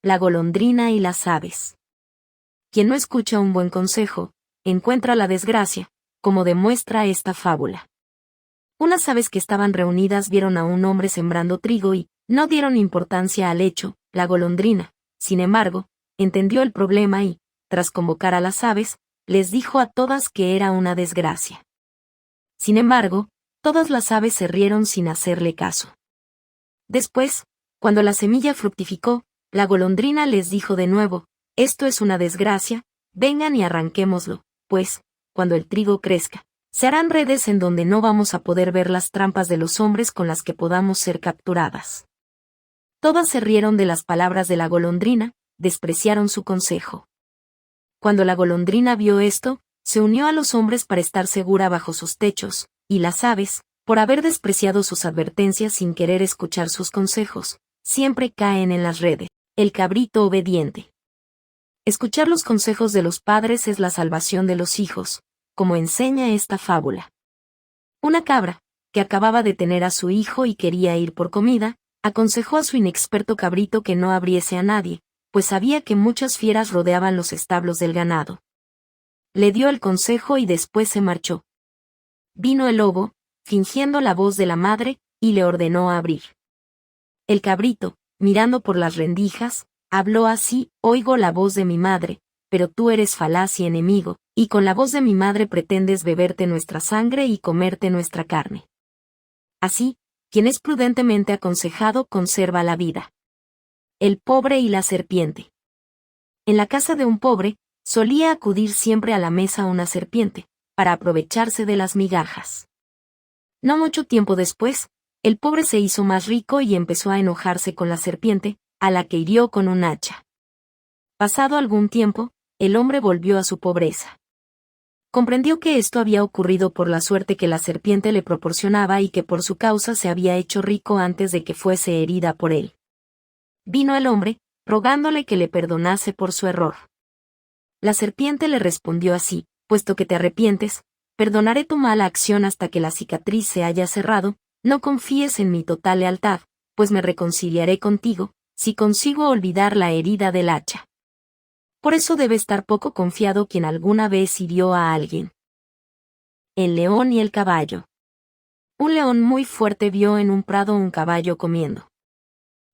la golondrina y las aves. Quien no escucha un buen consejo, encuentra la desgracia, como demuestra esta fábula. Unas aves que estaban reunidas vieron a un hombre sembrando trigo y no dieron importancia al hecho. La golondrina, sin embargo, entendió el problema y, tras convocar a las aves, les dijo a todas que era una desgracia. Sin embargo, todas las aves se rieron sin hacerle caso. Después, cuando la semilla fructificó, la golondrina les dijo de nuevo: esto es una desgracia, vengan y arranquémoslo, pues, cuando el trigo crezca, se harán redes en donde no vamos a poder ver las trampas de los hombres con las que podamos ser capturadas. Todas se rieron de las palabras de la golondrina, despreciaron su consejo. Cuando la golondrina vio esto, se unió a los hombres para estar segura bajo sus techos, y las aves, por haber despreciado sus advertencias sin querer escuchar sus consejos, siempre caen en las redes. El cabrito obediente. Escuchar los consejos de los padres es la salvación de los hijos, como enseña esta fábula. Una cabra, que acababa de tener a su hijo y quería ir por comida, aconsejó a su inexperto cabrito que no abriese a nadie, pues sabía que muchas fieras rodeaban los establos del ganado. Le dio el consejo y después se marchó. Vino el lobo, fingiendo la voz de la madre, y le ordenó abrir. El cabrito, mirando por las rendijas, habló así: oigo la voz de mi madre, pero tú eres falaz y enemigo, y con la voz de mi madre pretendes beberte nuestra sangre y comerte nuestra carne. Así, quien es prudentemente aconsejado conserva la vida. El pobre y la serpiente. En la casa de un pobre, solía acudir siempre a la mesa una serpiente, para aprovecharse de las migajas. No mucho tiempo después, el pobre se hizo más rico y empezó a enojarse con la serpiente, a la que hirió con un hacha. Pasado algún tiempo, el hombre volvió a su pobreza. Comprendió que esto había ocurrido por la suerte que la serpiente le proporcionaba y que por su causa se había hecho rico antes de que fuese herida por él. Vino el hombre, rogándole que le perdonase por su error. La serpiente le respondió así: puesto que te arrepientes, perdonaré tu mala acción hasta que la cicatriz se haya cerrado. No confíes en mi total lealtad, pues me reconciliaré contigo, si consigo olvidar la herida del hacha. Por eso debe estar poco confiado quien alguna vez hirió a alguien. El león y el caballo. Un león muy fuerte vio en un prado un caballo comiendo.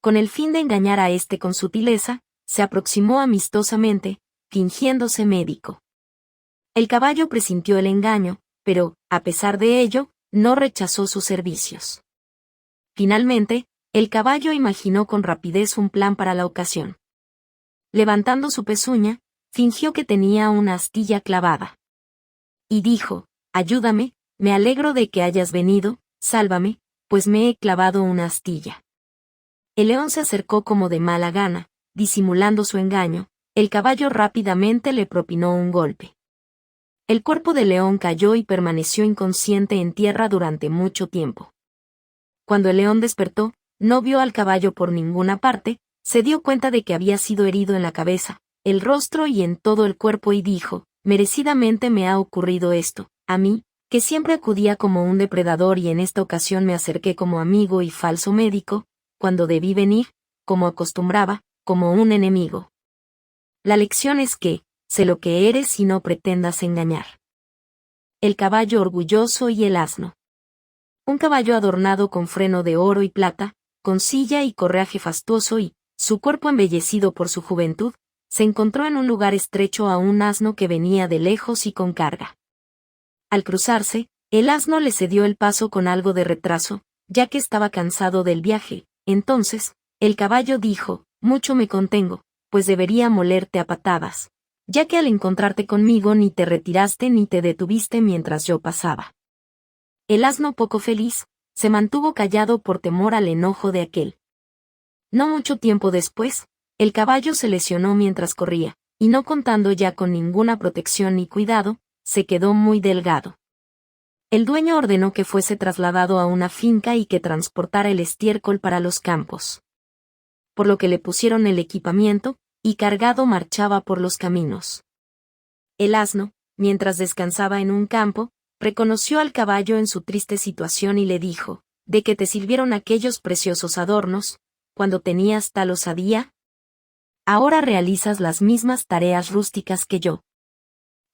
Con el fin de engañar a éste con sutileza, se aproximó amistosamente, fingiéndose médico. El caballo presintió el engaño, pero, a pesar de ello, no rechazó sus servicios. Finalmente, el caballo imaginó con rapidez un plan para la ocasión. Levantando su pezuña, fingió que tenía una astilla clavada. Y dijo: ayúdame, me alegro de que hayas venido, sálvame, pues me he clavado una astilla. El león se acercó como de mala gana, disimulando su engaño. El caballo rápidamente le propinó un golpe. El cuerpo del león cayó y permaneció inconsciente en tierra durante mucho tiempo. Cuando el león despertó, no vio al caballo por ninguna parte, se dio cuenta de que había sido herido en la cabeza, el rostro y en todo el cuerpo y dijo: merecidamente me ha ocurrido esto, a mí, que siempre acudía como un depredador y en esta ocasión me acerqué como amigo y falso médico, cuando debí venir, como acostumbraba, como un enemigo. La lección es que, sé lo que eres y no pretendas engañar. El caballo orgulloso y el asno. Un caballo adornado con freno de oro y plata, con silla y correaje fastuoso y, su cuerpo embellecido por su juventud, se encontró en un lugar estrecho a un asno que venía de lejos y con carga. Al cruzarse, el asno le cedió el paso con algo de retraso, ya que estaba cansado del viaje. Entonces, el caballo dijo: mucho me contengo, pues debería molerte a patadas, ya que al encontrarte conmigo ni te retiraste ni te detuviste mientras yo pasaba. El asno, poco feliz, se mantuvo callado por temor al enojo de aquel. No mucho tiempo después, el caballo se lesionó mientras corría, y no contando ya con ninguna protección ni cuidado, se quedó muy delgado. El dueño ordenó que fuese trasladado a una finca y que transportara el estiércol para los campos. Por lo que le pusieron el equipamiento, y cargado marchaba por los caminos. El asno, mientras descansaba en un campo, reconoció al caballo en su triste situación y le dijo: ¿de qué te sirvieron aquellos preciosos adornos, cuando tenías tal osadía? ahora realizas las mismas tareas rústicas que yo.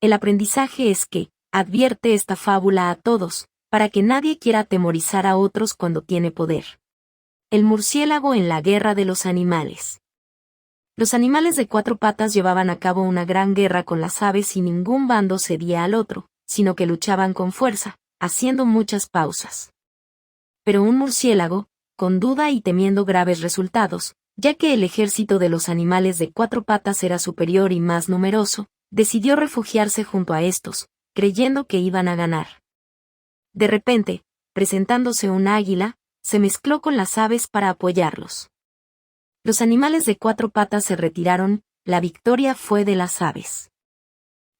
El aprendizaje es que, advierte esta fábula a todos, para que nadie quiera atemorizar a otros cuando tiene poder. El murciélago en la guerra de los animales. Los animales de cuatro patas llevaban a cabo una gran guerra con las aves y ningún bando cedía al otro, sino que luchaban con fuerza, haciendo muchas pausas. Pero un murciélago, con duda y temiendo graves resultados, ya que el ejército de los animales de cuatro patas era superior y más numeroso, decidió refugiarse junto a estos, creyendo que iban a ganar. De repente, presentándose un águila, se mezcló con las aves para apoyarlos. Los animales de cuatro patas se retiraron, la victoria fue de las aves.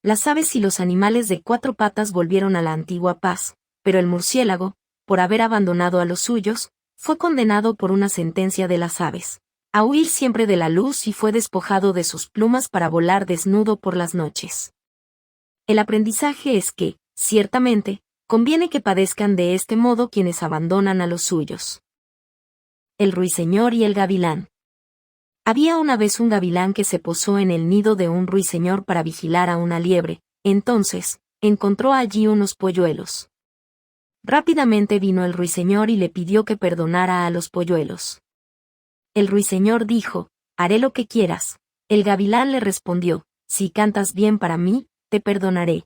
Las aves y los animales de cuatro patas volvieron a la antigua paz, pero el murciélago, por haber abandonado a los suyos, fue condenado por una sentencia de las aves, a huir siempre de la luz y fue despojado de sus plumas para volar desnudo por las noches. El aprendizaje es que, ciertamente, conviene que padezcan de este modo quienes abandonan a los suyos. El ruiseñor y el gavilán. Había una vez un gavilán que se posó en el nido de un ruiseñor para vigilar a una liebre, entonces, encontró allí unos polluelos. Rápidamente vino el ruiseñor y le pidió que perdonara a los polluelos. El ruiseñor dijo, haré lo que quieras. El gavilán le respondió, si cantas bien para mí, te perdonaré.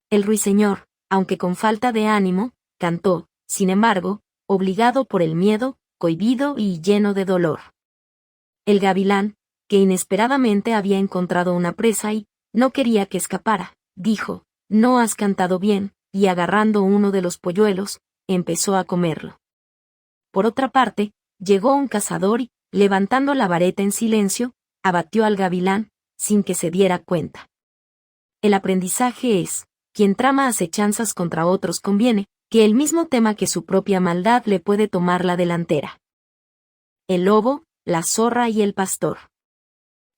El ruiseñor, aunque con falta de ánimo, cantó, sin embargo, obligado por el miedo, cohibido y lleno de dolor. El gavilán, que inesperadamente había encontrado una presa y no quería que escapara, dijo, no has cantado bien, y agarrando uno de los polluelos, empezó a comerlo. Por otra parte, llegó un cazador y, levantando la vareta en silencio, abatió al gavilán, sin que se diera cuenta. El aprendizaje es, quien trama acechanzas contra otros conviene, que el mismo tema que su propia maldad le puede tomar la delantera. El lobo, la zorra y el pastor.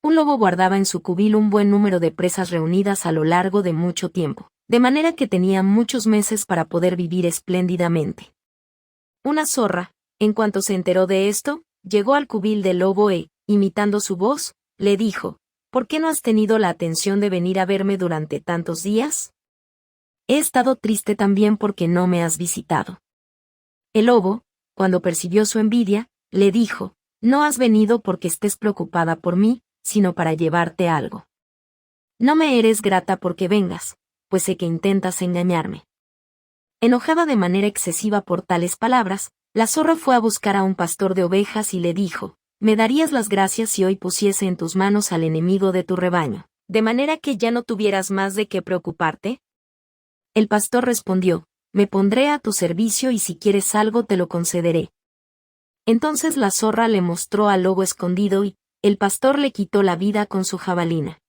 Un lobo guardaba en su cubil un buen número de presas reunidas a lo largo de mucho tiempo, de manera que tenía muchos meses para poder vivir espléndidamente. Una zorra, en cuanto se enteró de esto, llegó al cubil del lobo e, imitando su voz, le dijo, ¿por qué no has tenido la atención de venir a verme durante tantos días? He estado triste también porque no me has visitado. El lobo, cuando percibió su envidia, le dijo, no has venido porque estés preocupada por mí, sino para llevarte algo. No me eres grata porque vengas, pues sé que intentas engañarme. Enojada de manera excesiva por tales palabras, la zorra fue a buscar a un pastor de ovejas y le dijo, me darías las gracias si hoy pusiese en tus manos al enemigo de tu rebaño, de manera que ya no tuvieras más de qué preocuparte. El pastor respondió, me pondré a tu servicio y si quieres algo te lo concederé. Entonces la zorra le mostró al lobo escondido y, el pastor le quitó la vida con su jabalina.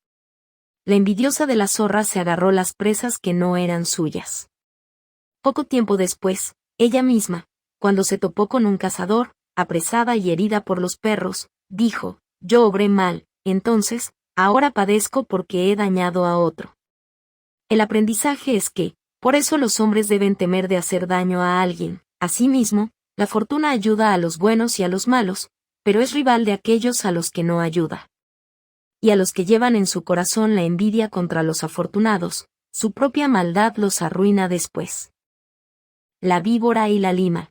La envidiosa de la zorra se agarró las presas que no eran suyas. Poco tiempo después, ella misma, cuando se topó con un cazador, apresada y herida por los perros, dijo, yo obré mal, entonces, ahora padezco porque he dañado a otro. El aprendizaje es que, por eso los hombres deben temer de hacer daño a alguien. Asimismo, la fortuna ayuda a los buenos y a los malos, pero es rival de aquellos a los que no ayuda. Y a los que llevan en su corazón la envidia contra los afortunados, su propia maldad los arruina después. La víbora y la lima.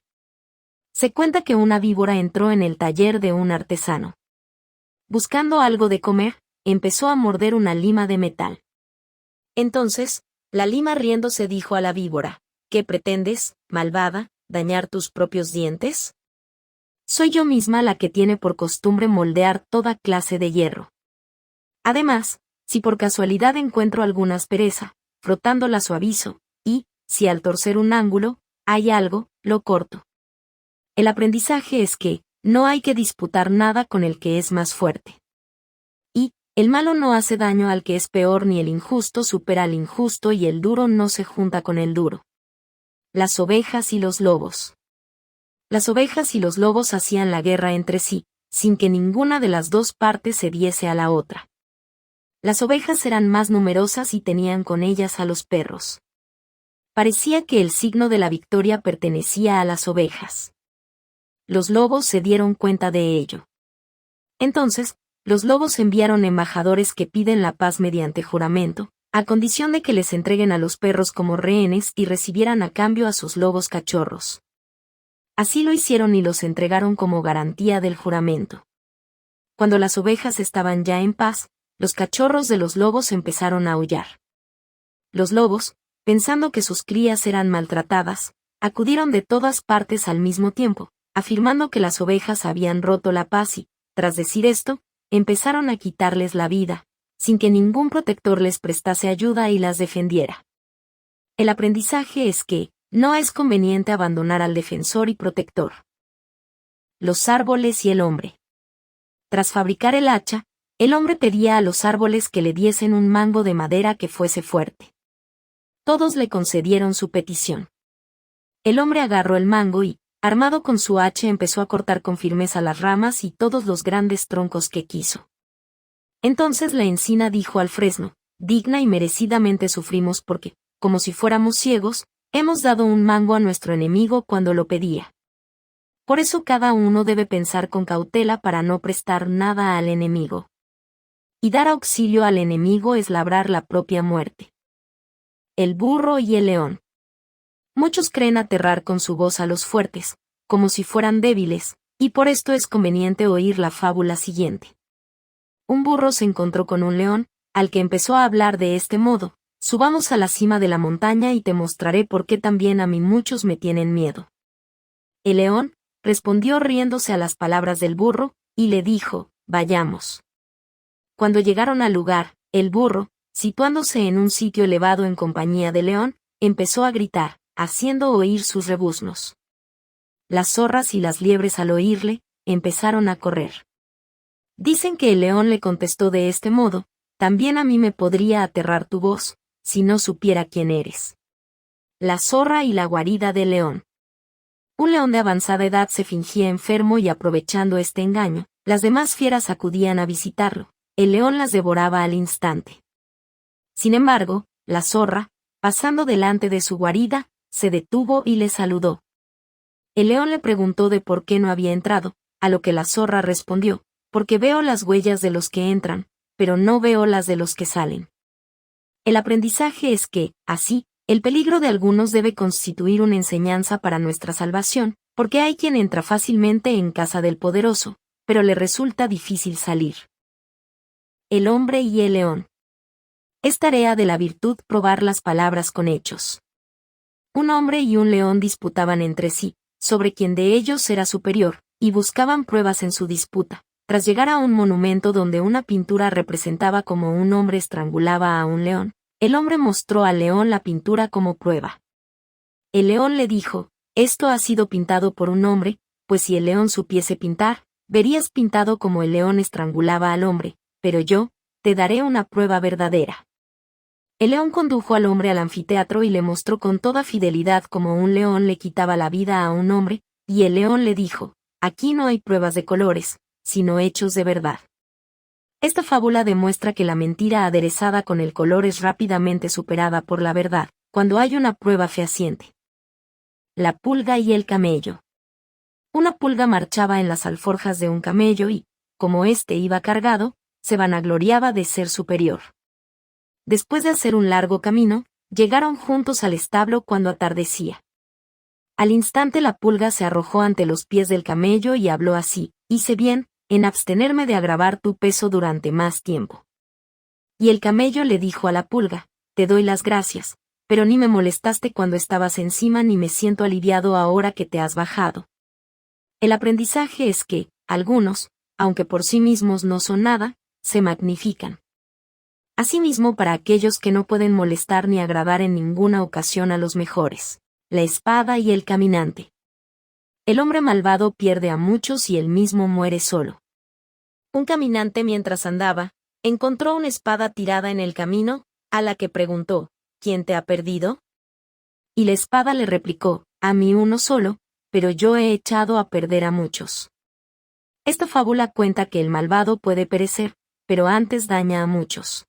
Se cuenta que una víbora entró en el taller de un artesano. Buscando algo de comer, empezó a morder una lima de metal. Entonces, la lima riéndose dijo a la víbora, ¿qué pretendes, malvada, dañar tus propios dientes? Soy yo misma la que tiene por costumbre moldear toda clase de hierro. Además, si por casualidad encuentro alguna aspereza, frotándola suavizo, y, si al torcer un ángulo, hay algo, lo corto. El aprendizaje es que, no hay que disputar nada con el que es más fuerte. Y, el malo no hace daño al que es peor ni el injusto supera al injusto y el duro no se junta con el duro. Las ovejas y los lobos. Las ovejas y los lobos hacían la guerra entre sí, sin que ninguna de las dos partes cediese a la otra. Las ovejas eran más numerosas y tenían con ellas a los perros. Parecía que el signo de la victoria pertenecía a las ovejas. Los lobos se dieron cuenta de ello. Entonces, los lobos enviaron embajadores que piden la paz mediante juramento, a condición de que les entreguen a los perros como rehenes y recibieran a cambio a sus lobos cachorros. Así lo hicieron y los entregaron como garantía del juramento. Cuando las ovejas estaban ya en paz, los cachorros de los lobos empezaron a aullar. Los lobos, pensando que sus crías eran maltratadas, acudieron de todas partes al mismo tiempo, afirmando que las ovejas habían roto la paz y, tras decir esto, empezaron a quitarles la vida, sin que ningún protector les prestase ayuda y las defendiera. El aprendizaje es que, no es conveniente abandonar al defensor y protector. Los árboles y el hombre. Tras fabricar el hacha, el hombre pedía a los árboles que le diesen un mango de madera que fuese fuerte. Todos le concedieron su petición. El hombre agarró el mango y, armado con su hacha, empezó a cortar con firmeza las ramas y todos los grandes troncos que quiso. Entonces la encina dijo al fresno: digna y merecidamente sufrimos porque, como si fuéramos ciegos, hemos dado un mango a nuestro enemigo cuando lo pedía. Por eso cada uno debe pensar con cautela para no prestar nada al enemigo. Y dar auxilio al enemigo es labrar la propia muerte. El burro y el león. Muchos creen aterrar con su voz a los fuertes, como si fueran débiles, y por esto es conveniente oír la fábula siguiente. Un burro se encontró con un león, al que empezó a hablar de este modo: subamos a la cima de la montaña y te mostraré por qué también a mí muchos me tienen miedo. El león respondió riéndose a las palabras del burro, y le dijo: vayamos. Cuando llegaron al lugar, el burro, situándose en un sitio elevado en compañía del león, empezó a gritar, haciendo oír sus rebuznos. Las zorras y las liebres, al oírle, empezaron a correr. Dicen que el león le contestó de este modo: también a mí me podría aterrar tu voz, si no supiera quién eres. La zorra y la guarida del león. Un león de avanzada edad se fingía enfermo y, aprovechando este engaño, las demás fieras acudían a visitarlo. El león las devoraba al instante. Sin embargo, la zorra, pasando delante de su guarida, se detuvo y le saludó. El león le preguntó de por qué no había entrado, a lo que la zorra respondió: porque veo las huellas de los que entran, pero no veo las de los que salen. El aprendizaje es que, así, el peligro de algunos debe constituir una enseñanza para nuestra salvación, porque hay quien entra fácilmente en casa del poderoso, pero le resulta difícil salir. El hombre y el león. Es tarea de la virtud probar las palabras con hechos. Un hombre y un león disputaban entre sí, sobre quién de ellos era superior, y buscaban pruebas en su disputa. Tras llegar a un monumento donde una pintura representaba como un hombre estrangulaba a un león, el hombre mostró al león la pintura como prueba. El león le dijo: esto ha sido pintado por un hombre, pues si el león supiese pintar, verías pintado como el león estrangulaba al hombre, pero yo, te daré una prueba verdadera. El león condujo al hombre al anfiteatro y le mostró con toda fidelidad cómo un león le quitaba la vida a un hombre, y el león le dijo: aquí no hay pruebas de colores, sino hechos de verdad. Esta fábula demuestra que la mentira aderezada con el color es rápidamente superada por la verdad, cuando hay una prueba fehaciente. La pulga y el camello. Una pulga marchaba en las alforjas de un camello y, como éste iba cargado, se vanagloriaba de ser superior. Después de hacer un largo camino, llegaron juntos al establo cuando atardecía. Al instante la pulga se arrojó ante los pies del camello y habló así: hice bien en abstenerme de agravar tu peso durante más tiempo. Y el camello le dijo a la pulga: te doy las gracias, pero ni me molestaste cuando estabas encima ni me siento aliviado ahora que te has bajado. El aprendizaje es que, algunos, aunque por sí mismos no son nada, se magnifican. Asimismo, para aquellos que no pueden molestar ni agradar en ninguna ocasión a los mejores. La espada y el caminante. El hombre malvado pierde a muchos y él mismo muere solo. Un caminante, mientras andaba, encontró una espada tirada en el camino, a la que preguntó: ¿quién te ha perdido? Y la espada le replicó: a mí uno solo, pero yo he echado a perder a muchos. Esta fábula cuenta que el malvado puede perecer, pero antes daña a muchos.